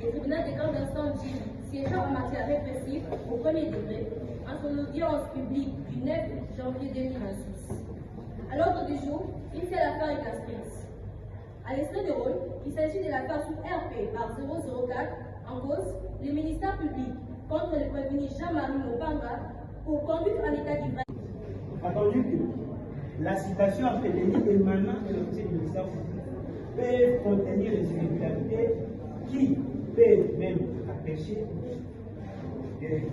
Le tribunal des grandes instances siégeant en matière répressive au premier degré en son audience publique du 9 janvier 2026. À l'ordre du jour, une seule affaire est inscrite. À l'extrait de rôle, il s'agit de l'affaire sous RP par 004 en cause le ministère public contre le prévenu Jean-Marie Mopanga pour conduite en état d'ivresse. Attendu que la citation après délit émanant de l'officier du ministère public peut contenir des irrégularités qui peuvent même empêcher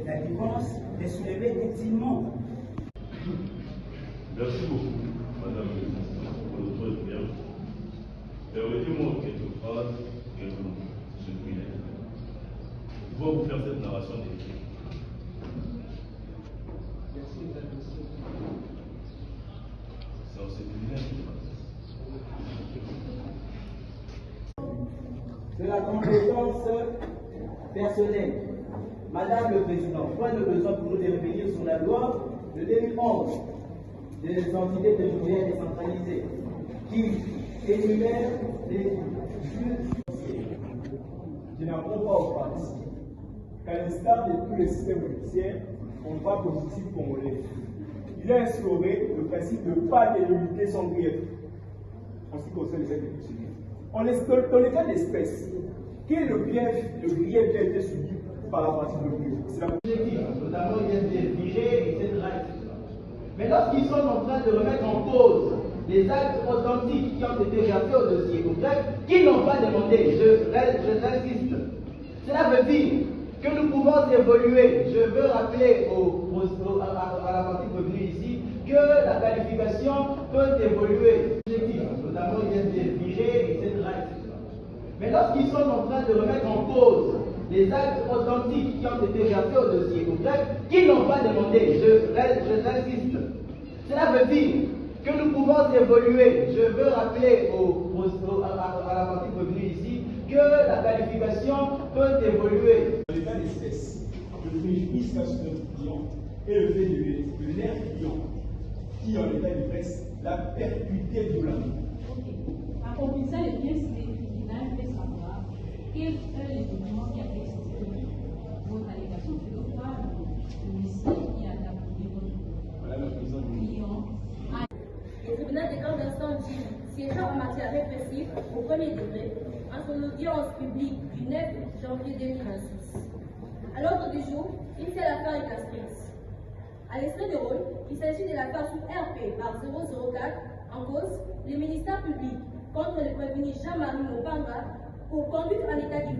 la défense de soulever utilement. Merci beaucoup, Madame la Ministre, pour votre expérience. Permettez-moi quelques phrases, quelques mots, M. le Président. Je vais vous faire cette narration des faits. De la compétence personnelle. Madame le Président, point de besoin pour nous de revenir sur la loi de 2011 des entités territoriales décentralisées qui énumère les juges. Je n'apprends pas au parti qu'à l'instar de tous les systèmes judiciaires, on va positif congolais. Il a instauré le principe de pas d'éliminer sans grief en ce qui concerne les actes de civils. Dans le cas d'espèce, quel est le grief qui a été subi par la partie de l'ONU? C'est la objectif, notamment ISDFG, etc. Mais lorsqu'ils sont en train de remettre en cause les actes authentiques qui ont été versés au dossier, ou bref, qui n'ont pas demandé, j'insiste, cela veut dire que nous pouvons évoluer. Je veux rappeler à la partie prévenue ici que la qualification peut évoluer. Objectif, notamment ISDFG, etc. Mais lorsqu'ils sont en train de remettre en cause les actes authentiques qui ont été versés au dossier, ou bref, qui n'ont pas demandé, j'insiste, cela veut dire que nous pouvons évoluer. Je veux rappeler à la partie prévenue ici que la qualification peut évoluer. Dans l'état d'espèce, le préjudice qu'a subi notre client et le fait de l'air client qui, en état d'ivresse, l'a percuté violemment. Accomplissant les pièces du tribunal fait savoir quels sont les documents qui avaient existé votre allégation sur le quoi le ministère qui a appuyé votre client. Le tribunal des grandes instances siégeant en matière répressive au premier degré en son audience publique du 9 janvier 2026. À l'ordre du jour, une seule affaire est inscrite. À l'extrait de rôle, il s'agit de l'affaire sous RP par 004 en cause le ministère public contre le prévenu Jean-Marie Mopanga pour conduite en état d'ivresse.